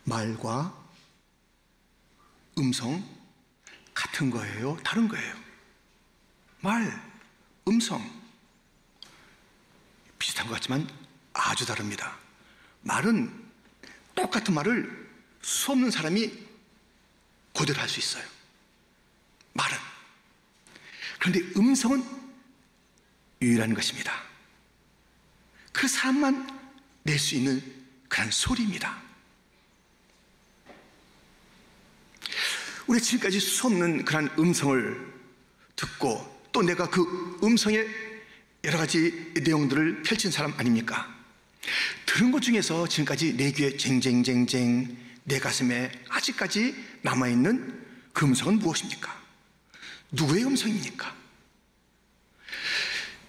말과 음성 같은 거예요? 다른 거예요? 말, 음성 비슷한 것 같지만 아주 다릅니다. 말은 똑같은 말을 수 없는 사람이 그대로 할 수 있어요. 말은. 그런데 음성은 유일한 것입니다. 그 사람만 낼 수 있는 그런 소리입니다. 우리가 지금까지 수 없는 그런 음성을 듣고 또 내가 그 음성의 여러 가지 내용들을 펼친 사람 아닙니까? 들은 것 중에서 지금까지 내 귀에 쟁쟁쟁쟁 내 가슴에 아직까지 남아있는 그 음성은 무엇입니까? 누구의 음성입니까?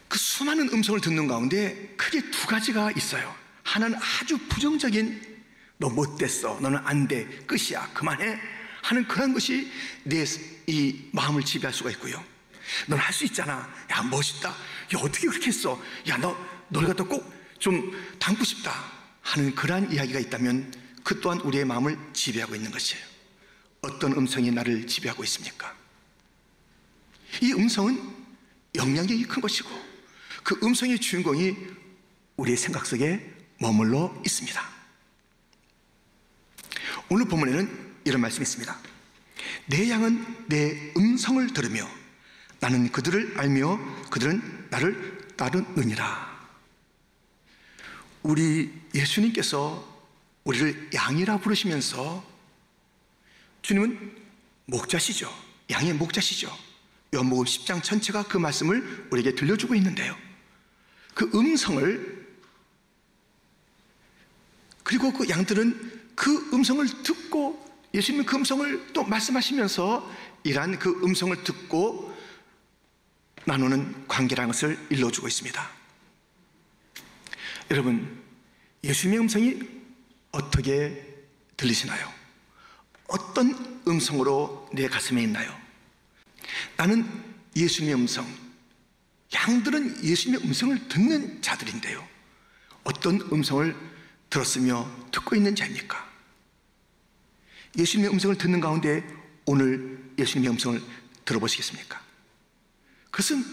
그 수많은 음성을 듣는 가운데 크게 두 가지가 있어요. 하나는 아주 부정적인 너 못됐어, 너는 안 돼, 끝이야, 그만해 하는 그런 것이 내 이 마음을 지배할 수가 있고요. 넌 할 수 있잖아, 야 멋있다, 야 어떻게 그렇게 했어, 야 널 갖다 꼭 좀 닮고 싶다 하는 그러한 이야기가 있다면 그 또한 우리의 마음을 지배하고 있는 것이에요. 어떤 음성이 나를 지배하고 있습니까? 이 음성은 영향력이 큰 것이고 그 음성의 주인공이 우리의 생각 속에 머물러 있습니다. 오늘 본문에는 이런 말씀이 있습니다. 내 양은 내 음성을 들으며 나는 그들을 알며 그들은 나를 따르느니라. 우리 예수님께서 우리를 양이라 부르시면서 주님은 목자시죠. 양의 목자시죠. 요한복음 10장 전체가 그 말씀을 우리에게 들려주고 있는데요, 그 음성을, 그리고 그 양들은 그 음성을 듣고 예수님은 그 음성을 또 말씀하시면서 이러한 그 음성을 듣고 나누는 관계라는 것을 일러주고 있습니다. 여러분, 예수님의 음성이 어떻게 들리시나요? 어떤 음성으로 내 가슴에 있나요? 나는 예수님의 음성, 양들은 예수님의 음성을 듣는 자들인데요, 어떤 음성을 들었으며 듣고 있는 자입니까? 예수님의 음성을 듣는 가운데 오늘 예수님의 음성을 들어보시겠습니까? 그것은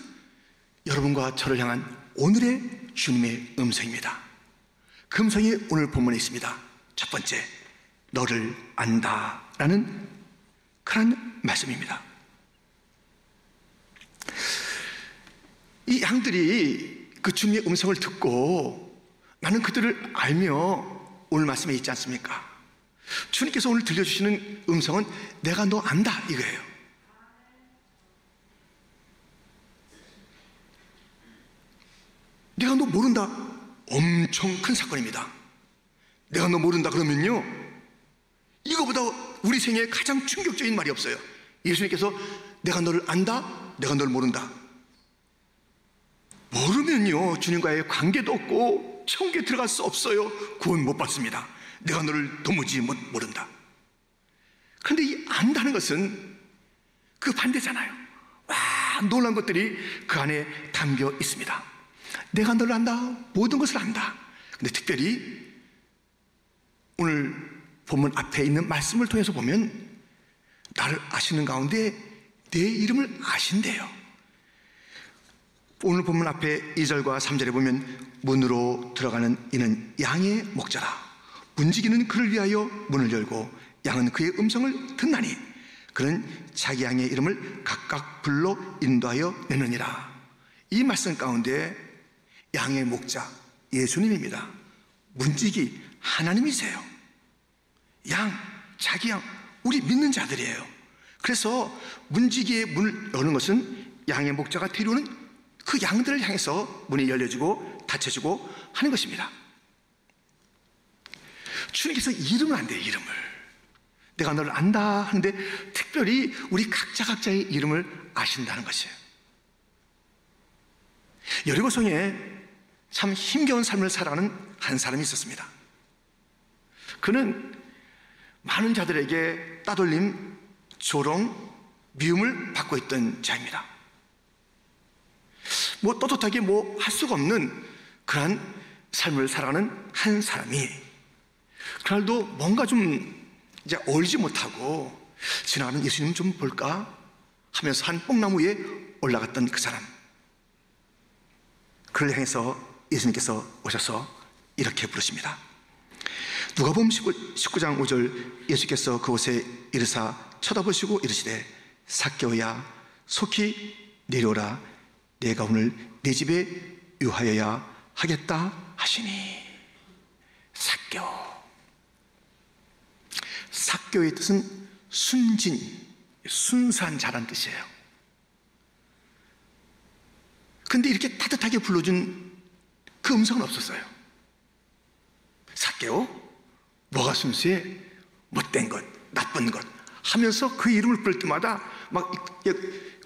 여러분과 저를 향한 오늘의 주님의 음성입니다. 그 음성이 오늘 본문에 있습니다. 첫 번째, 너를 안다 라는 그런 말씀입니다. 이 양들이 그 주님의 음성을 듣고 나는 그들을 알며 오늘 말씀에 있지 않습니까? 주님께서 오늘 들려주시는 음성은 내가 너 안다 이거예요. 내가 너 모른다, 엄청 큰 사건입니다. 내가 너 모른다 그러면요, 이거보다 우리 생애에 가장 충격적인 말이 없어요. 예수님께서 내가 너를 안다, 내가 너를 모른다. 모르면요 주님과의 관계도 없고 천국에 들어갈 수 없어요. 구원 못 받습니다. 내가 너를 도무지 모른다. 그런데 이 안다는 것은 그 반대잖아요. 와, 놀라운 것들이 그 안에 담겨 있습니다. 내가 너를 안다, 모든 것을 안다. 근데 특별히 오늘 본문 앞에 있는 말씀을 통해서 보면 나를 아시는 가운데 내 이름을 아신대요. 오늘 본문 앞에 2절과 3절에 보면 문으로 들어가는 이는 양의 목자라. 문지기는 그를 위하여 문을 열고 양은 그의 음성을 듣나니 그는 자기 양의 이름을 각각 불러 인도하여 내느니라. 이 말씀 가운데 양의 목자 예수님입니다. 문지기 하나님이세요. 양, 자기 양, 우리 믿는 자들이에요. 그래서 문지기의 문을 여는 것은 양의 목자가 데려오는 그 양들을 향해서 문이 열려지고 닫혀지고 하는 것입니다. 주님께서 이름을 안대요. 이름을 내가 너를 안다 하는데 특별히 우리 각자의 이름을 아신다는 것이에요. 여리고성에 참 힘겨운 삶을 살아가는 한 사람이 있었습니다. 그는 많은 자들에게 따돌림, 조롱, 미움을 받고 있던 자입니다. 떳떳하게 할 수가 없는 그러한 삶을 살아가는 한 사람이 그날도 뭔가 좀 이제 어울리지 못하고 지나가는 예수님 좀 볼까 하면서 한 뽕나무 위에 올라갔던 그 사람, 그를 향해서 예수님께서 오셔서 이렇게 부르십니다. 누가복음 19장 5절, 예수께서 그곳에 이르사 쳐다보시고 이르시되 삭개오야 속히 내려오라, 내가 오늘 내 집에 유하여야 하겠다 하시니. 삭개오, 삭개오의 뜻은 순진, 순수한 자란 뜻이에요. 근데 이렇게 따뜻하게 불러준 그 음성은 없었어요. 삭개오, 뭐가 순수해? 못된 것, 나쁜 것 하면서 그 이름을 부를 때마다 막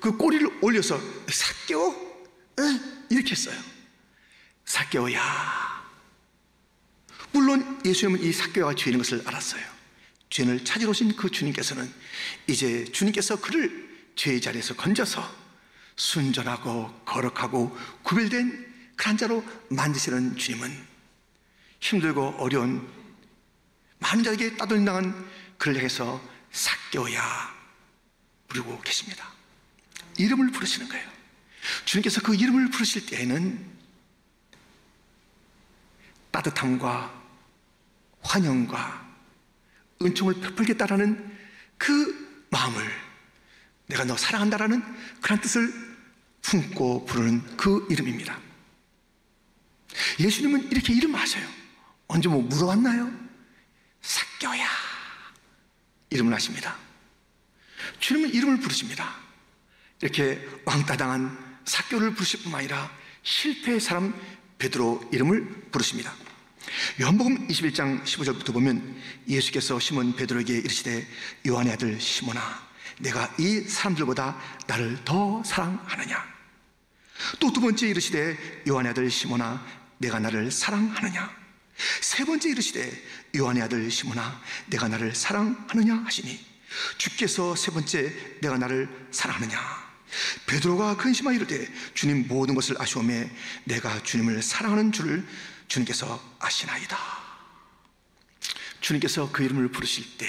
그 꼬리를 올려서 삭개오? 이렇게 했어요. 삭개오야. 물론 예수님은 이 삭개오가 죄인인 것을 알았어요. 죄인을 찾으러 오신 그 주님께서는 이제 주님께서 그를 죄의 자리에서 건져서 순전하고 거룩하고 구별된 그런 자로 만드시는 주님은 힘들고 어려운 많은 자에게 따돌림당한 그를 향해서 삭개오야 부르고 계십니다. 이름을 부르시는 거예요. 주님께서 그 이름을 부르실 때에는 따뜻함과 환영과 은총을 베풀겠다라는 그 마음을, 내가 너 사랑한다라는 그런 뜻을 품고 부르는 그 이름입니다. 예수님은 이렇게 이름하셔요. 언제 뭐 물어봤나요? 삭개오야 이름을 하십니다. 주님은 이름을 부르십니다. 이렇게 왕따당한 삭개오를 부르실 뿐만 아니라 실패의 사람 베드로 이름을 부르십니다. 요한복음 21장 15절부터 보면 예수께서 시몬 베드로에게 이르시되 요한의 아들 시몬아, 내가 이 사람들보다 나를 더 사랑하느냐? 또 두 번째 이르시되 요한의 아들 시몬아, 내가 나를 사랑하느냐? 세 번째 이르시되 요한의 아들 시몬아, 내가 나를 사랑하느냐 하시니, 주께서 세 번째 내가 나를 사랑하느냐? 베드로가 근심하여 이르되 주님 모든 것을 아시오매 내가 주님을 사랑하는 줄을 주님께서 아시나이다. 주님께서 그 이름을 부르실 때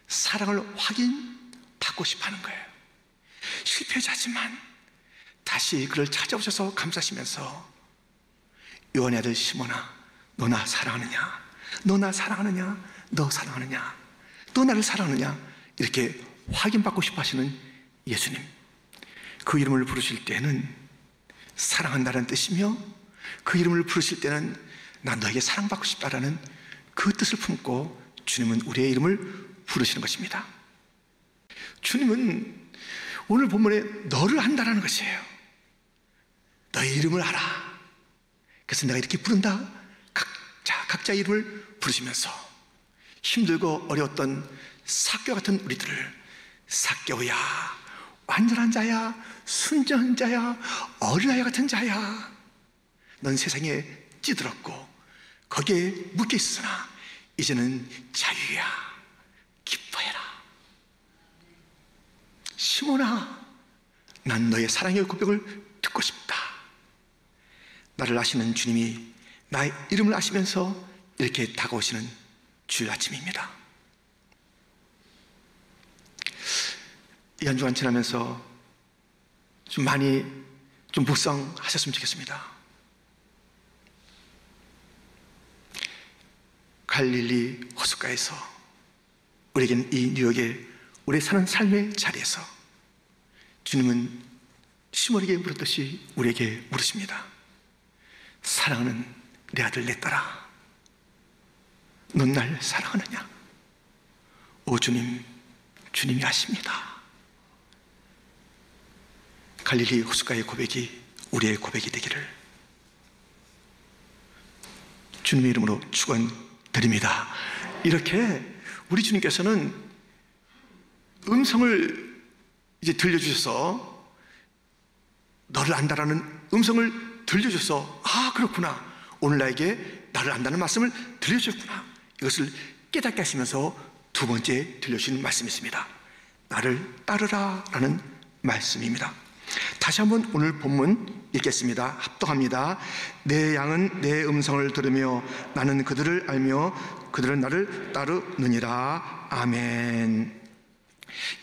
사랑을 확인받고 싶어 하는 거예요. 실패자지만 다시 그를 찾아오셔서 감싸시면서 요한의 아들 시몬아, 너 나 사랑하느냐? 너 나 사랑하느냐? 너 사랑하느냐? 너 나를 사랑하느냐? 이렇게 확인받고 싶어 하시는 예수님, 그 이름을 부르실 때는 사랑한다는 뜻이며 그 이름을 부르실 때는 난 너에게 사랑받고 싶다라는 그 뜻을 품고 주님은 우리의 이름을 부르시는 것입니다. 주님은 오늘 본문에 너를 안다라는 것이에요. 너의 이름을 알아. 그래서 내가 이렇게 부른다. 각자의 이름을 부르시면서 힘들고 어려웠던 삭개오 같은 우리들을 삭개오야, 완전한 자야, 순전한 자야, 어린아이 같은 자야, 넌 세상에 찌들었고 거기에 묶여 있으나 이제는 자유야, 기뻐해라. 시몬아, 난 너의 사랑의 고백을 듣고 싶다. 나를 아시는 주님이 나의 이름을 아시면서 이렇게 다가오시는 주일 아침입니다. 이 한 주간 지나면서 좀 많이 좀 묵상하셨으면 좋겠습니다. 갈릴리 호숫가에서 우리에겐 이 뉴욕에 우리 사는 삶의 자리에서 주님은 시몬에게 물었듯이 우리에게 물으십니다. 사랑하는 내 아들 내 딸아, 넌 날 사랑하느냐? 오 주님, 주님이 아십니다. 갈릴리 호숫가의 고백이 우리의 고백이 되기를 주님의 이름으로 축원드립니다. 이렇게 우리 주님께서는 음성을 이제 들려주셔서, 너를 안다라는 음성을 들려줘서, 아 그렇구나, 오늘 나에게 나를 안다는 말씀을 들려주셨구나, 이것을 깨닫게 하시면서 두 번째 들려주신 말씀이 있습니다. 나를 따르라 라는 말씀입니다. 다시 한번 오늘 본문 읽겠습니다. 합독합니다. 내 양은 내 음성을 들으며 나는 그들을 알며 그들은 나를 따르느니라. 아멘.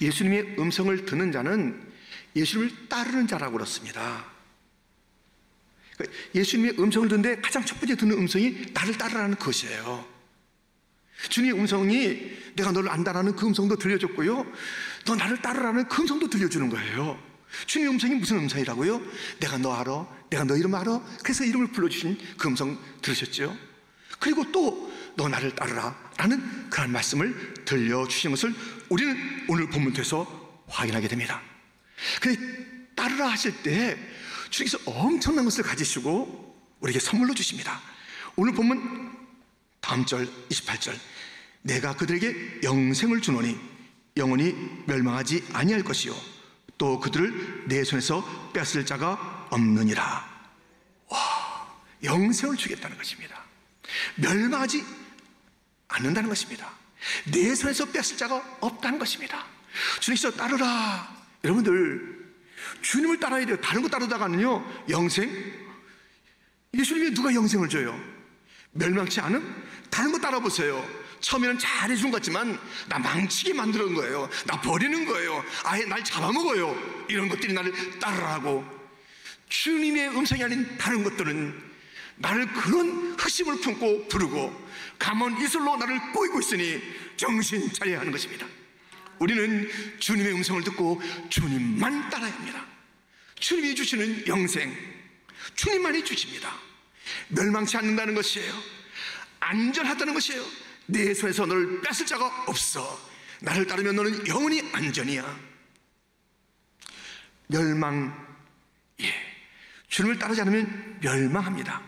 예수님의 음성을 듣는 자는 예수님을 따르는 자라고 그렇습니다. 예수님의 음성을 듣는데 가장 첫 번째 듣는 음성이 나를 따르라는 것이에요. 주님의 음성이 내가 너를 안다라는 그 음성도 들려줬고요, 너 나를 따르라는 그 음성도 들려주는 거예요. 주님의 음성이 무슨 음성이라고요? 내가 너 알아, 내가 너 이름 알아, 그래서 이름을 불러주신 그 음성 들으셨죠? 그리고 또 너 나를 따르라 라는 그런 말씀을 들려주신 것을 우리는 오늘 본문 통해서 확인하게 됩니다. 근데 따르라 하실 때 주님께서 엄청난 것을 가지시고 우리에게 선물로 주십니다. 오늘 본문 다음 절 28절, 내가 그들에게 영생을 주노니 영원히 멸망하지 아니할 것이요 또 그들을 내 손에서 뺏을 자가 없느니라. 와, 영생을 주겠다는 것입니다. 멸망하지 않는다는 것입니다. 내 손에서 뺏을 자가 없다는 것입니다. 주님께서 따르라. 여러분들, 주님을 따라야 돼요. 다른 거 따르다가는요, 영생, 예수님이 누가 영생을 줘요? 멸망치 않음? 다른 거 따라보세요. 처음에는 잘해준 것 같지만 나 망치게 만드는 거예요. 나 버리는 거예요. 아예 날 잡아먹어요. 이런 것들이 나를 따르라고. 주님의 음성이 아닌 다른 것들은 나를 그런 흑심을 품고 부르고 가문 이슬로 나를 꼬이고 있으니 정신 차려야 하는 것입니다. 우리는 주님의 음성을 듣고 주님만 따라야 합니다. 주님이 주시는 영생, 주님만이 주십니다. 멸망치 않는다는 것이에요. 안전하다는 것이에요. 내 손에서 너를 뺏을 자가 없어. 나를 따르면 너는 영원히 안전이야. 멸망, 예, 주님을 따르지 않으면 멸망합니다.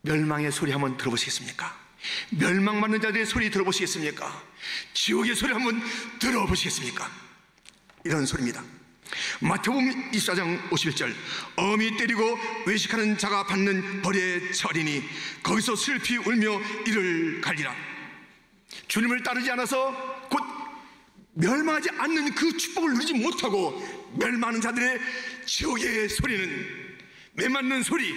멸망의 소리 한번 들어보시겠습니까? 멸망받는 자들의 소리 들어보시겠습니까? 지옥의 소리 한번 들어보시겠습니까? 이런 소리입니다. 마태복음 24장 51절, 어미 때리고 외식하는 자가 받는 벌에 처리니 거기서 슬피 울며 이를 갈리라. 주님을 따르지 않아서 곧 멸망하지 않는 그 축복을 누리지 못하고 멸망하는 자들의 지옥의 소리는 매맞는 소리,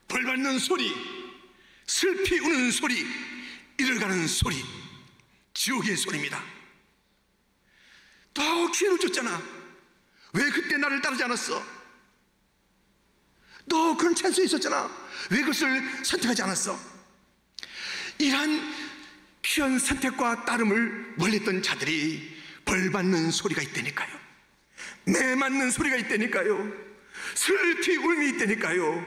벌받는 소리, 슬피 우는 소리, 이를 가는 소리, 지옥의 소리입니다. 더 기회를 줬잖아. 왜 그때 나를 따르지 않았어? 너 그런 찬스에 있었잖아. 왜 그것을 선택하지 않았어? 이러한 귀한 선택과 따름을 멀리했던 자들이 벌받는 소리가 있다니까요. 매맞는 소리가 있다니까요. 슬피 울음이 있다니까요.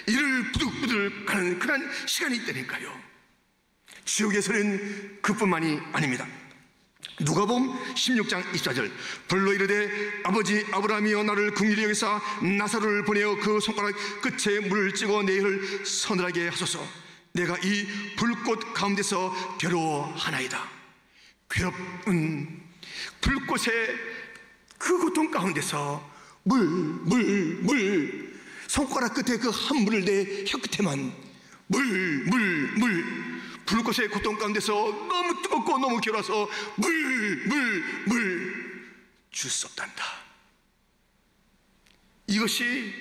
이를 부들부들 가는 그런 시간이 있다니까요. 지옥의 소리는 그뿐만이 아닙니다. 누가복음 16장 24절, 불러 이르되 아버지 아브라함이여 나를 긍휼히 여기사 나사로를 보내어 그 손가락 끝에 물을 찍어 내 혀를 서늘하게 하소서. 내가 이 불꽃 가운데서 괴로워하나이다. 괴롭은 불꽃의 그 고통 가운데서 물 손가락 끝에 그 한 물을 내 혀 끝에만 물 불꽃의 고통 가운데서 너무 뜨겁고 너무 괴로워서 물 줄 수 없단다. 이것이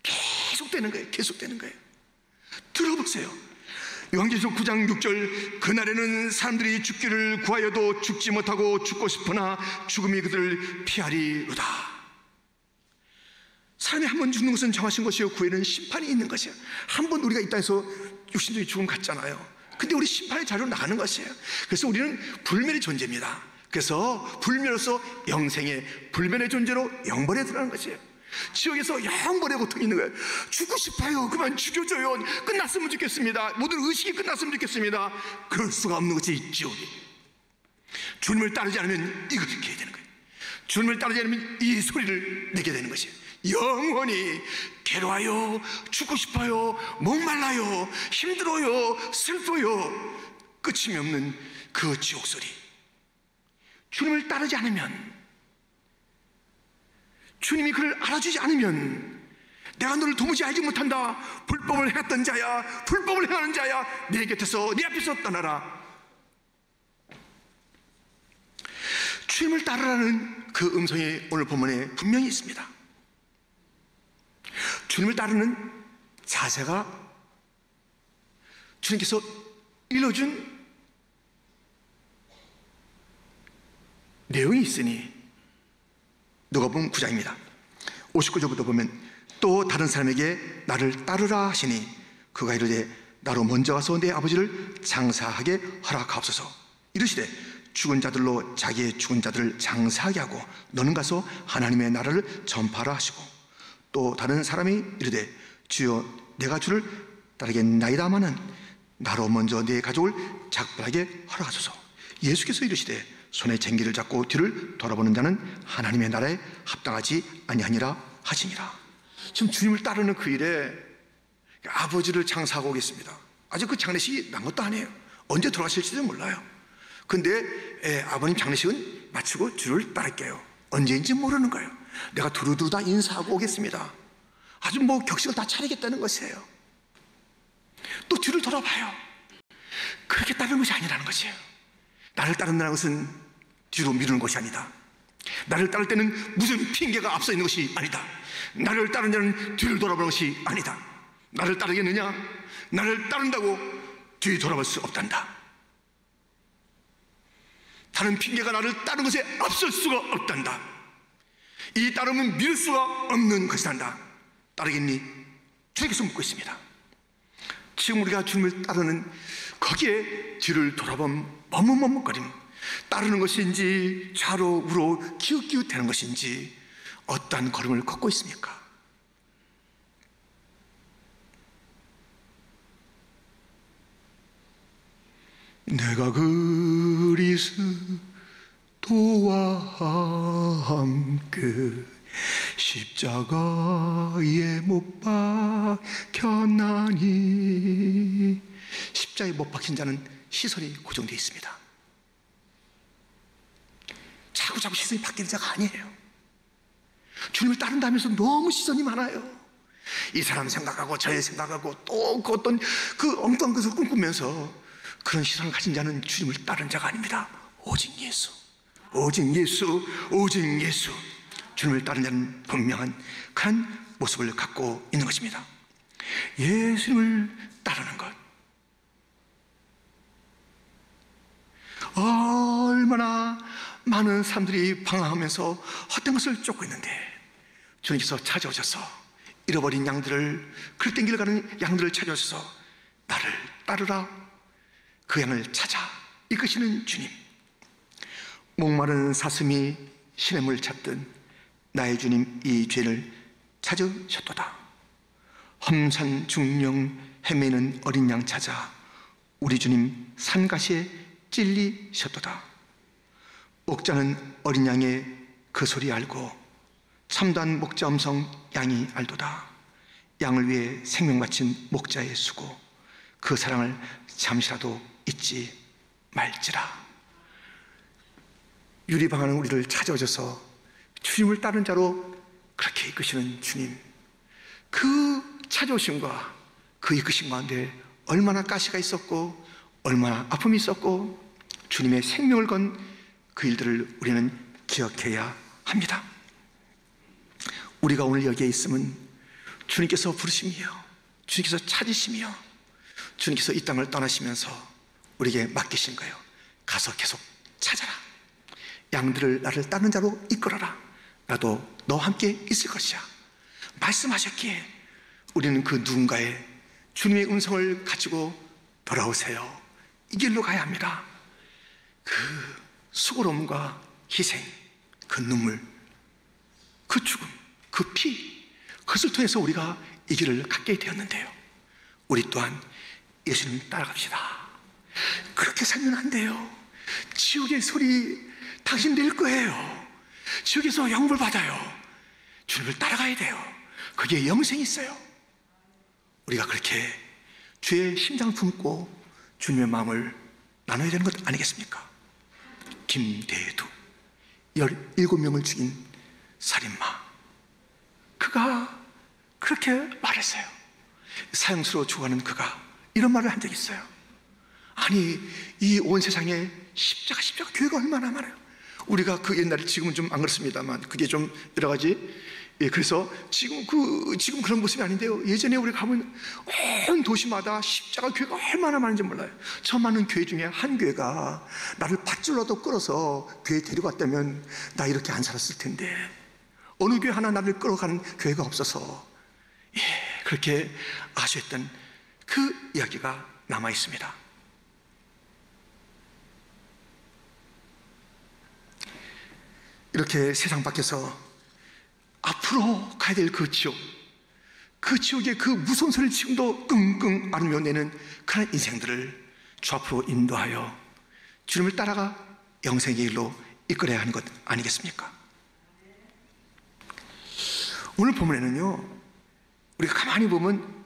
계속되는 거예요. 계속되는 거예요. 들어보세요. 요한계시록 9장 6절, 그날에는 사람들이 죽기를 구하여도 죽지 못하고 죽고 싶으나 죽음이 그들을 피하리로다. 사람이 한 번 죽는 것은 정하신 것이요 구에는 심판이 있는 것이에요. 한 번 우리가 이 땅에서 육신적인 죽음 갔잖아요. 근데 우리 심판의 자리로 나가는 것이에요. 그래서 우리는 불멸의 존재입니다. 그래서 불멸로서 영생의 불멸의 존재로 영벌에 들어가는 것이에요. 지옥에서 영벌의 고통이 있는 거예요. 죽고 싶어요. 그만 죽여줘요. 끝났으면 좋겠습니다. 모든 의식이 끝났으면 좋겠습니다. 그럴 수가 없는 것이 지옥이. 주님을 따르지 않으면 이것을 해야 되는 거예요. 주님을 따르지 않으면 이 소리를 내게 되는 것이에요. 영원히 괴로워요, 죽고 싶어요, 목말라요, 힘들어요, 슬퍼요, 끝이 없는 그 지옥 소리. 주님을 따르지 않으면, 주님이 그를 알아주지 않으면 내가 너를 도무지 알지 못한다. 불법을 행했던 자야, 불법을 행하는 자야, 내 곁에서 내 앞에서 떠나라. 주님을 따르라는 그 음성이 오늘 본문에 분명히 있습니다. 주님을 따르는 자세가 주님께서 일러준 내용이 있으니 누가복음 9장입니다. 59절부터 보면 또 다른 사람에게 나를 따르라 하시니 그가 이르되 나로 먼저 가서 내 아버지를 장사하게 허락하옵소서. 이르시되 죽은 자들로 자기의 죽은 자들을 장사하게 하고 너는 가서 하나님의 나라를 전파하라 하시고 또 다른 사람이 이르되 주여 내가 주를 따르겠나이다마는 나로 먼저 내 가족을 작별하게 허락하소서. 예수께서 이르시되 손에 쟁기를 잡고 뒤를 돌아보는 자는 하나님의 나라에 합당하지 아니하니라 하시니라. 지금 주님을 따르는 그 일에 아버지를 장사하고 오겠습니다. 아직 그 장례식이 난 것도 아니에요. 언제 돌아가실지도 몰라요. 근데 아버님 장례식은 마치고 주를 따를게요. 언제인지 모르는 거예요. 내가 두루두루 다 인사하고 오겠습니다. 아주 뭐 격식을 다 차리겠다는 것이에요. 또 뒤를 돌아봐요. 그렇게 따르는 것이 아니라는 것이에요. 나를 따른다는 것은 뒤로 미루는 것이 아니다. 나를 따를 때는 무슨 핑계가 앞서 있는 것이 아니다. 나를 따르는 자는 뒤를 돌아보는 것이 아니다. 나를 따르겠느냐? 나를 따른다고 뒤 돌아볼 수 없단다. 다른 핑계가 나를 따르는 것에 앞설 수가 없단다. 이 따름은 미룰 수가 없는 것이란다. 따르겠니? 주님께서 묻고 있습니다. 지금 우리가 주님을 따르는 거기에 뒤를 돌아보면 머뭇머뭇거림, 따르는 것인지 좌로 우로 기웃기웃대는 것인지 어떠한 걸음을 걷고 있습니까? 내가 그리스도와 함께 십자가에 못 박혔나니. 십자가에 못 박힌 자는 시선이 고정되어 있습니다. 자꾸 시선이 바뀌는 자가 아니에요. 주님을 따른다면서 너무 시선이 많아요. 이 사람 생각하고 저의 생각하고 또 그 어떤 그 엉뚱한 것을 꿈꾸면서 그런 시선을 가진 자는 주님을 따른 자가 아닙니다. 오직 예수, 오직 예수, 오직 예수. 주님을 따른 자는 분명한 그런 모습을 갖고 있는 것입니다. 예수님을 따르는 것, 얼마나 많은 사람들이 방황하면서 헛된 것을 쫓고 있는데 주님께서 찾아오셔서 잃어버린 양들을, 글된 길을 가는 양들을 찾아오셔서 나를 따르라, 그 양을 찾아 이끄시는 주님. 목마른 사슴이 시냇물 찾듯 나의 주님 이 죄를 찾으셨도다. 험산 중령 헤매는 어린 양 찾아 우리 주님 산가시에 찔리셨도다. 목자는 어린 양의 그 소리 알고 참다한 목자 음성 양이 알도다. 양을 위해 생명 바친 목자의 수고, 그 사랑을 잠시라도 잊지 말지라. 유리방하는 우리를 찾아오셔서 주님을 따른 자로 그렇게 이끄시는 주님, 그 찾아오심과 그 이끄심 가운데 얼마나 가시가 있었고 얼마나 아픔이 있었고 주님의 생명을 건 그 일들을 우리는 기억해야 합니다. 우리가 오늘 여기에 있으면 주님께서 부르시며 주님께서 찾으시며 주님께서 이 땅을 떠나시면서 우리에게 맡기신 거예요. 가서 계속 찾아라. 양들을 나를 따르는 자로 이끌어라. 나도 너와 함께 있을 것이야. 말씀하셨기에 우리는 그 누군가의 주님의 음성을 가지고 돌아오세요. 이 길로 가야 합니다. 그 수고로움과 희생, 그 눈물, 그 죽음, 그 피, 그것을 통해서 우리가 이 길을 갖게 되었는데요. 우리 또한 예수님 따라갑시다. 그렇게 살면 안 돼요. 지옥의 소리 당신 낼 거예요. 지옥에서 영불 받아요. 주님을 따라가야 돼요. 그게 영생이 있어요. 우리가 그렇게 주의 심장을 품고 주님의 마음을 나눠야 되는 것 아니겠습니까? 김대두 17명을 죽인 살인마, 그가 그렇게 말했어요. 사형수로 죽어가는 그가 이런 말을 한 적이 있어요. 아니, 이 온 세상에 십자가 교회가 얼마나 많아요. 우리가 그 옛날에, 지금은 좀 안 그렇습니다만 그게 좀 여러 가지, 그래서 지금 그런 모습이 아닌데요, 예전에 우리가 가면 온 도시마다 십자가 교회가 얼마나 많은지 몰라요. 저 많은 교회 중에 한 교회가 나를 밧줄로도 끌어서 교회에 데려갔다면 나 이렇게 안 살았을 텐데, 어느 교회 하나 나를 끌어가는 교회가 없어서 그렇게 아쉬웠던 그 이야기가 남아 있습니다. 이렇게 세상 밖에서 앞으로 가야 될 그 지옥, 그 지옥의 그 무서운 소리를 지금도 끙끙 앓으며 내는 그런 인생들을 주 앞으로 인도하여 주님을 따라가 영생의 길로 이끌어야 하는 것 아니겠습니까? 오늘 본문에는요, 우리가 가만히 보면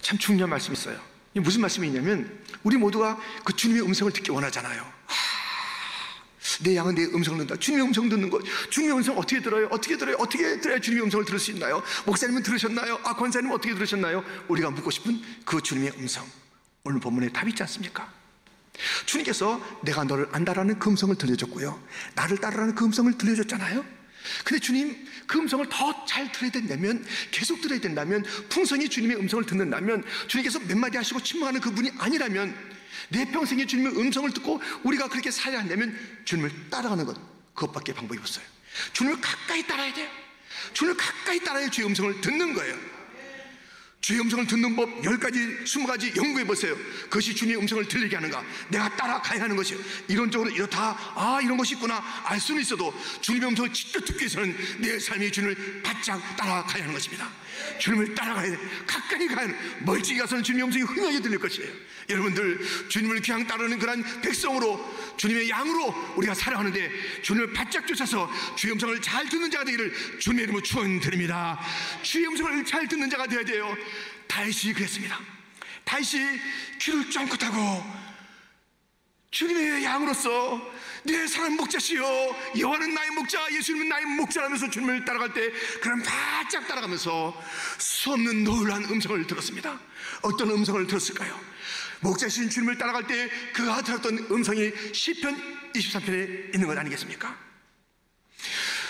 참 중요한 말씀이 있어요. 이게 무슨 말씀이 있냐면, 우리 모두가 그 주님의 음성을 듣기 원하잖아요. 내 양은 내 음성을 듣는다. 주님의 음성 듣는 것, 주님의 음성 어떻게 들어요? 어떻게 들어야 주님의 음성을 들을 수 있나요? 목사님은 들으셨나요? 권사님은 어떻게 들으셨나요? 우리가 묻고 싶은 그 주님의 음성, 오늘 본문에 답이 있지 않습니까? 주님께서 내가 너를 안다라는 그 음성을 들려줬고요, 나를 따르라는 그 음성을 들려줬잖아요. 근데 주님 그 음성을 더 잘 들어야 된다면, 계속 들어야 된다면, 풍성히 주님의 음성을 듣는다면, 주님께서 몇 마디 하시고 침묵하는 그분이 아니라면, 내 평생에 주님의 음성을 듣고 우리가 그렇게 살아야 한다면 주님을 따라가는 것, 그것밖에 방법이 없어요. 주님을 가까이 따라야 돼요. 주님을 가까이 따라야 주의 음성을 듣는 거예요. 주의 음성을 듣는 법 10가지, 20가지 연구해 보세요. 그것이 주님의 음성을 들리게 하는가, 내가 따라가야 하는 것이에요. 이론적으로 이렇다, 이런 것이 있구나 알 수는 있어도 주님의 음성을 직접 듣기 위해서는 내 삶이 주님을 바짝 따라가야 하는 것입니다. 주님을 따라가야 돼. 가까이 가야 돼. 멀찍이 가서는 주님의 음성이 흥하게 들릴 것이에요. 여러분들, 주님을 그냥 따르는 그런 백성으로, 주님의 양으로 우리가 살아가는데 주님을 바짝 쫓아서 주의 음성을 잘 듣는 자가 되기를 주님의 이름으로 축원드립니다. 주의 음성을 잘 듣는 자가 되어야 돼요. 다윗이 그랬습니다. 다윗이 귀를 쫑긋하고 주님의 양으로서 내 사랑 목자시여, 여호와는 나의 목자, 예수님은 나의 목자라면서 주님을 따라갈 때 그런 바짝 따라가면서 수없는 놀라운 음성을 들었습니다. 어떤 음성을 들었을까요? 목자신 주님을 따라갈 때 그가 들었던 음성이 시편 23편에 있는 것 아니겠습니까?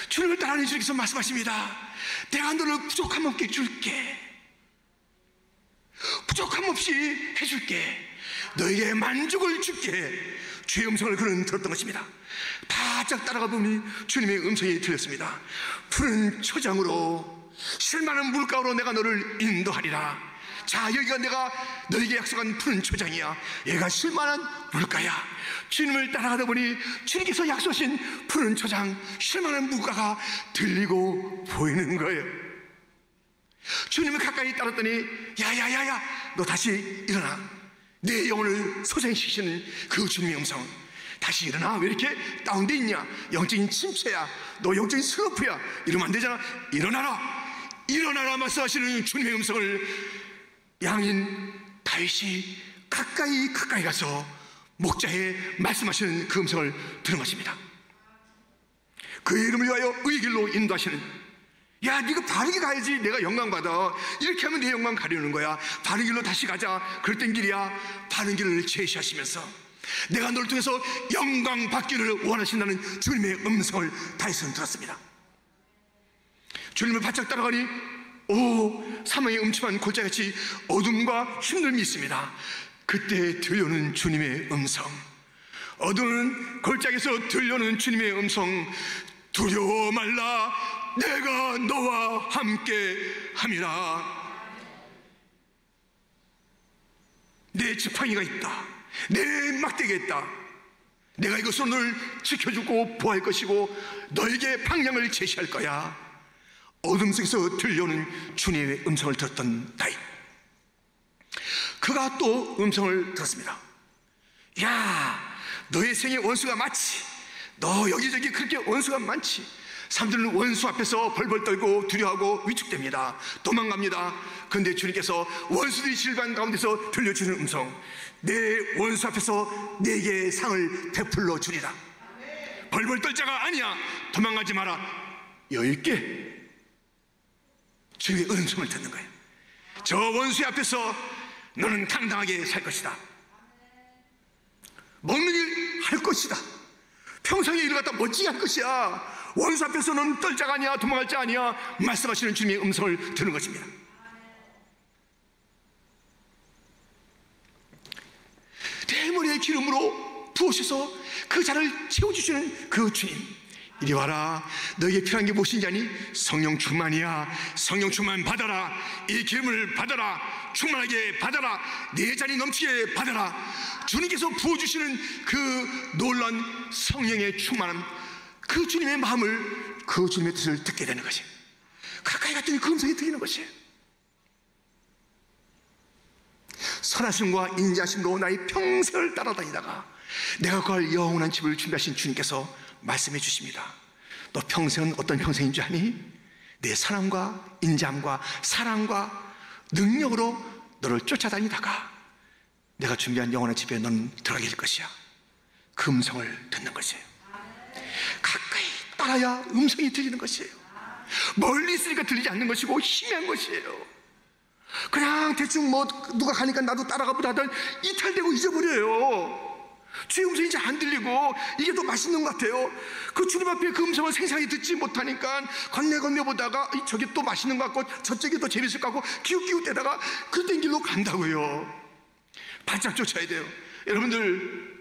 주님을 따라가는 주님께서 말씀하십니다. 내가 너를 부족함 없게 줄게, 부족함 없이 해줄게, 너에게 만족을 줄게. 주의 음성을 그는 들었던 것입니다. 바짝 따라가 보니 주님의 음성이 들렸습니다. 푸른 초장으로 쉴만한 물가로 내가 너를 인도하리라. 자, 여기가 내가 너에게 약속한 푸른 초장이야. 얘가 쉴만한 물가야. 주님을 따라가다 보니 주님께서 약속하신 푸른 초장, 쉴만한 물가가 들리고 보이는 거예요. 주님을 가까이 따랐더니 야야야야, 너 다시 일어나. 내 영혼을 소생시키는 그 주님의 음성, 다시 일어나. 왜 이렇게 다운돼 있냐? 영적인 침체야, 너 영적인 슬럼프야. 이러면 안 되잖아. 일어나라, 일어나라 말씀하시는 주님의 음성을 양인 다윗이 가까이 가서 목자의 말씀하시는 그 음성을 들은 것입니다. 그의 이름을 위하여 의의 길로 인도하시는, 야, 네가 바르게 가야지 내가 영광 받아. 이렇게 하면 내 영광 가려는 거야. 바른 길로 다시 가자. 그랬던 길이야. 바른 길을 제시하시면서 내가 너를 통해서 영광 받기를 원하신다는 주님의 음성을 다윗은 들었습니다. 주님을 바짝 따라가니 사망의 음침한 골짜기같이 어둠과 힘듦이 있습니다. 그때 들려오는 주님의 음성, 어두운 골짜기에서 들려오는 주님의 음성, 두려워 말라, 내가 너와 함께 함이라. 내 지팡이가 있다, 내 막대기가 있다. 내가 이것으로 너를 지켜주고 보호할 것이고 너에게 방향을 제시할 거야. 어둠 속에서 들려오는 주님의 음성을 들었던 다윗, 그가 또 음성을 들었습니다. 야, 너의 생의 원수가 많지. 너 여기저기 그렇게 원수가 많지. 사람들은 원수 앞에서 벌벌 떨고 두려워하고 위축됩니다. 도망갑니다. 그런데 주님께서 원수들이 질반 가운데서 들려주는 음성, 내 원수 앞에서 내게 상을 베풀러 주리라. 벌벌 떨 자가 아니야. 도망가지 마라. 여유있게 주의 음성을 듣는 거예요. 저 원수의 앞에서 너는 당당하게 살 것이다. 먹는 일 할 것이다. 평생의 일을 갖다 멋지게 할 것이야. 원수 앞에서는 떨 자가 아니야, 도망갈 자 아니야. 말씀하시는 주님의 음성을 듣는 것입니다. 내 머리에 기름으로 부으셔서 그 잔을 채워주시는 그 주님, 이리 와라. 너에게 필요한 게 무엇인지 아니? 성령 충만이야. 성령 충만 받아라. 이 기름을 받아라. 충만하게 받아라. 내 잔이 넘치게 받아라. 주님께서 부어주시는 그 놀라운 성령의 충만함, 그 주님의 마음을, 그 주님의 뜻을 듣게 되는 것이에요. 가까이 갔더니 그 음성이 들리는 것이에요. 선하심과 인자심으로 나의 평생을 따라다니다가 내가 구할 영원한 집을 준비하신 주님께서 말씀해 주십니다. 너 평생은 어떤 평생인 줄 아니? 내 사랑과 인자함과 사랑과 능력으로 너를 쫓아다니다가 내가 준비한 영원한 집에 너는 들어가게 될 것이야. 그 음성을 듣는 것이에요. 가까이 따라야 음성이 들리는 것이에요. 멀리 있으니까 들리지 않는 것이고 희미한 것이에요. 그냥 대충 뭐 누가 가니까 나도 따라가 보다 하다 이탈되고 잊어버려요. 주의 음성이 이제 안 들리고 이게 더 맛있는 것 같아요. 그 주님 앞에 그 음성을 생생히 듣지 못하니까 건네 보다가 저게 또 맛있는 것 같고 저쪽이 더 재밌을 것 같고 기웃기웃대다가 그런 길로 간다고요. 바짝 쫓아야 돼요. 여러분들,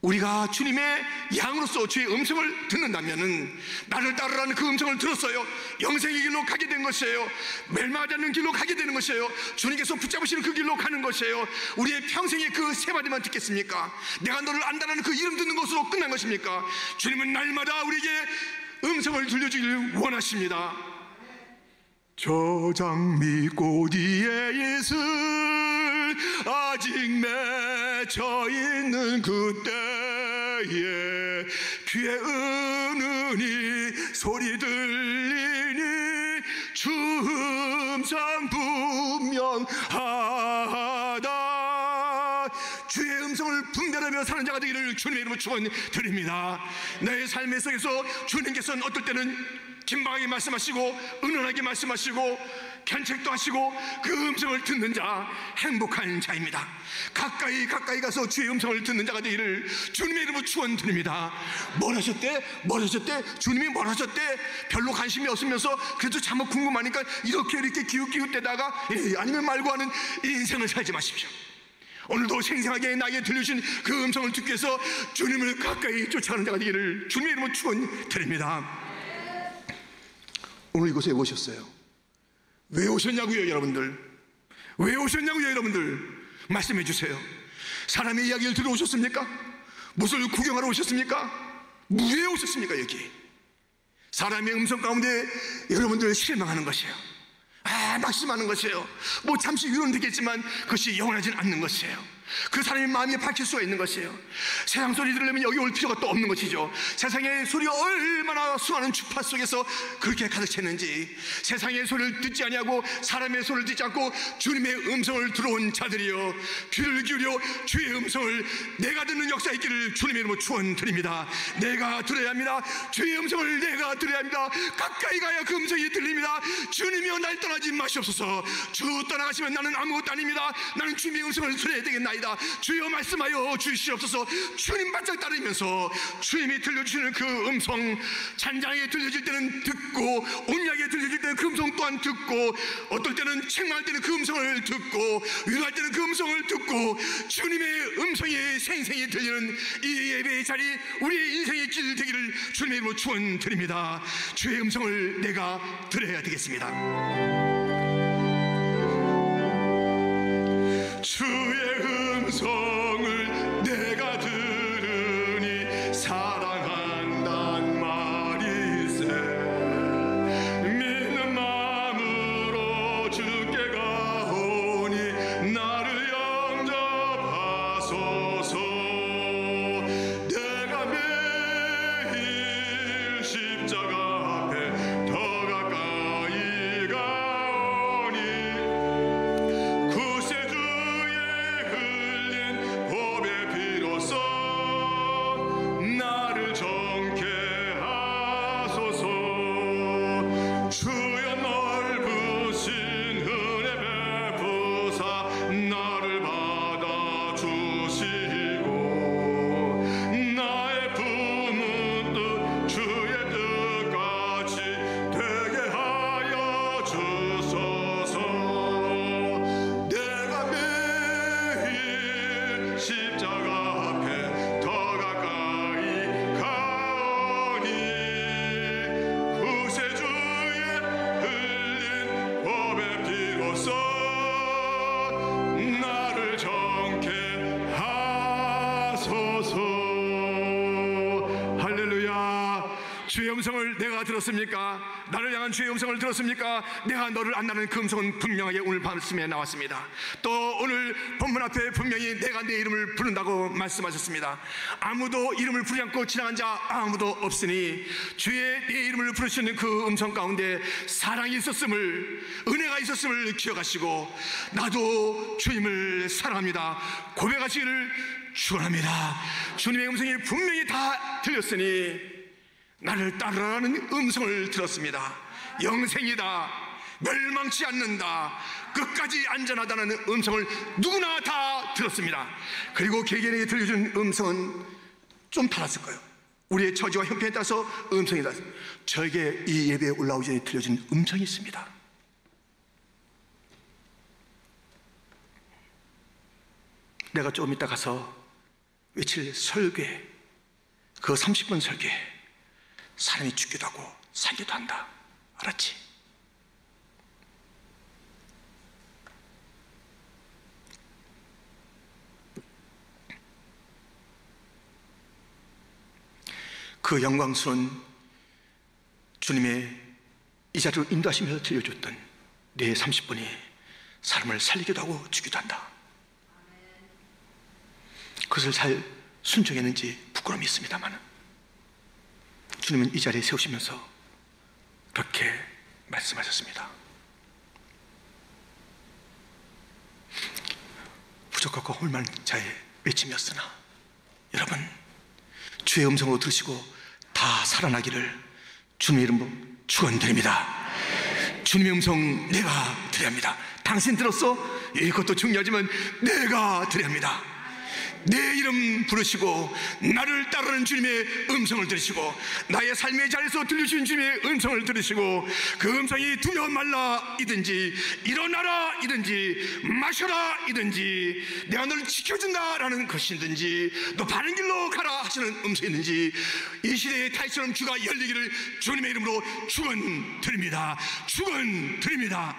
우리가 주님의 양으로서 주의 음성을 듣는다면은 나를 따르라는 그 음성을 들었어요. 영생의 길로 가게 된 것이에요. 멸망하지 않는 길로 가게 되는 것이에요. 주님께서 붙잡으시는 그 길로 가는 것이에요. 우리의 평생에 그 세 마디만 듣겠습니까? 내가 너를 안다라는 그 이름 듣는 것으로 끝난 것입니까? 주님은 날마다 우리에게 음성을 들려주기를 원하십니다. 저장 미꼬디의 예술 아직 맺혀 있는 그때에 귀에 은은히 소리 들리니 주 음성 분명하다. 주의 음성을 분별하며 사는 자가 되기를 주님의 이름으로 축원드립니다. 내 삶의 속에서 주님께서는 어떨 때는 긴박하게 말씀하시고 은은하게 말씀하시고 견책도 하시고 그 음성을 듣는 자 행복한 자입니다. 가까이 가서 주의 음성을 듣는 자가 되기를 주님의 이름으로 축원드립니다. 뭘 하셨대? 주님이 뭘 하셨대? 별로 관심이 없으면서 그래도 잘못 궁금하니까 이렇게 기웃기웃대다가 아니면 말고 하는 인생을 살지 마십시오. 오늘도 생생하게 나에게 들려주신 그 음성을 듣기 위해서 주님을 가까이 쫓아가는 자가 되기를 주님의 이름으로 축원드립니다. 오늘 이곳에 오셨어요. 왜 오셨냐고요, 여러분들? 왜 오셨냐고요, 여러분들? 말씀해 주세요. 사람의 이야기를 들어 오셨습니까? 무엇을 구경하러 오셨습니까? 왜 오셨습니까, 여기? 사람의 음성 가운데 여러분들 실망하는 것이에요. 낙심하는 것이에요. 뭐 잠시 위로는 되겠지만 그것이 영원하진 않는 것이에요. 그 사람의 마음이 밝힐 수가 있는 것이에요. 세상 소리 들으려면 여기 올 필요가 또 없는 것이죠. 세상의 소리가 얼마나 수많은 주파 속에서 그렇게 가득 찼는지, 세상의 소리를 듣지 아니하고 사람의 소리를 듣지 않고 주님의 음성을 들어온 자들이여, 귀를 기울여 주의 음성을 내가 듣는 역사 있기를 주님의 이름으로 축원드립니다. 내가 들어야 합니다. 주의 음성을 내가 들어야 합니다. 가까이 가야 그 음성이 들립니다. 주님이여 날 떠나지 마시옵소서. 주 떠나가시면 나는 아무것도 아닙니다. 나는 주님의 음성을 들어야 되겠나이다. 주여 말씀하여 주시옵소서. 주님 바짝 따르면서 주님이 들려주시는 그 음성, 잔잔하게 들려질 때는 듣고 온유하게 들려질 때는 그 음성 또한 듣고, 어떨 때는 책망할 때는 그 음성을 듣고 위로할 때는 그 음성을 듣고, 주님의 음성이 생생히 들리는 이 예배의 자리, 우리의 인생의 길 되기를 주님의 이름으로 축원드립니다. 주의 음성을 내가 들어야 되겠습니다. 주의 음성을 내가 들으니 사랑한단 말이세. 믿는 마음으로 주께 가오니 나를 영접하소서. 내가 매일 십자가 앞에 더 가까이 가오니 구세주의 흘린 주의 음성을 내가 들었습니까? 나를 향한 주의 음성을 들었습니까? 내가 너를 안다는 그 음성은 분명하게 오늘 말씀에 나왔습니다. 또 오늘 본문 앞에 분명히 내가 내 이름을 부른다고 말씀하셨습니다. 아무도 이름을 부르지 않고 지나간 자 아무도 없으니 주의 내 이름을 부르시는 그 음성 가운데 사랑이 있었음을, 은혜가 있었음을 기억하시고 나도 주님을 사랑합니다 고백하시기를 축원합니다. 주님의 음성이 분명히 다 들렸으니 나를 따르라는 음성을 들었습니다. 영생이다, 멸망치 않는다, 끝까지 안전하다는 음성을 누구나 다 들었습니다. 그리고 개개인에게 들려준 음성은 좀 달랐을 거예요. 우리의 처지와 형편에 따라서 음성이 달랐어요. 저에게 이 예배에 올라오기 전에 들려준 음성이 있습니다. 내가 조금 이따 가서 외칠 설교에, 그 30분 설교에 사람이 죽기도 하고 살기도 한다. 알았지? 그 영광스러운 주님의 이 자리로 인도하시면서 들려줬던 내 30분이 사람을 살리기도 하고 죽기도 한다. 그것을 잘 순종했는지 부끄러움이 있습니다만 주님은 이 자리에 세우시면서 그렇게 말씀하셨습니다. 부족하고 홀만 자의 외침이었으나 여러분, 주의 음성으로 들으시고 다 살아나기를 주님의 이름으로 축원드립니다. 주님의 음성 내가 드려야 합니다. 당신 들었어? 이것도 중요하지만 내가 드려야 합니다. 내 이름 부르시고 나를 따르는 주님의 음성을 들으시고 나의 삶의 자리에서 들려주신 주님의 음성을 들으시고 그 음성이 두려워 말라 이든지 일어나라 이든지 마셔라 이든지 내가 너를 지켜준다라는 것이든지 너 바른 길로 가라 하시는 음성이든지 이 시대의 타이처럼 귀가 열리기를 주님의 이름으로 축원드립니다. 축원드립니다.